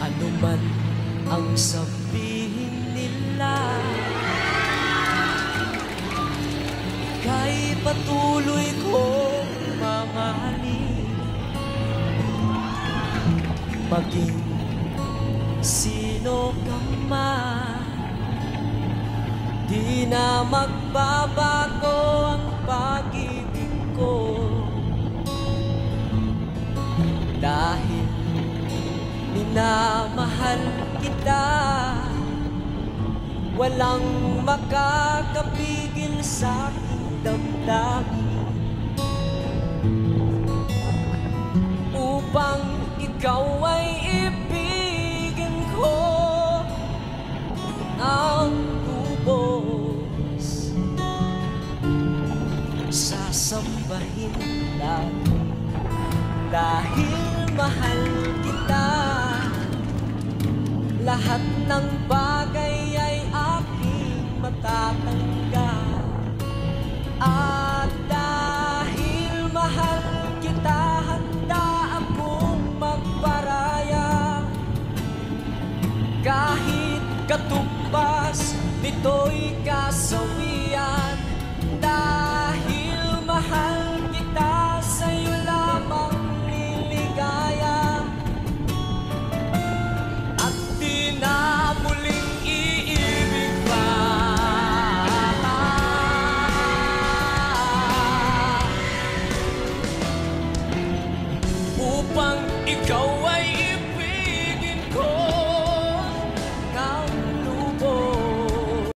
Ano man ang sabihin nila, ika'y patuloy kong mamahalin. Maging sino ka man, di na magbabago ang pag-ibig ko. Dahil minamahal kita, walang makakapigil sa aking damdamin. Upang ikaw ay ibigin ko ang lubos, sasambahin natin dahil mahal kita. Lahat ng bagay ay aking matatanggap. At dahil mahal kita, handa akong magparaya. Kahit katumbas nito'y kasawi,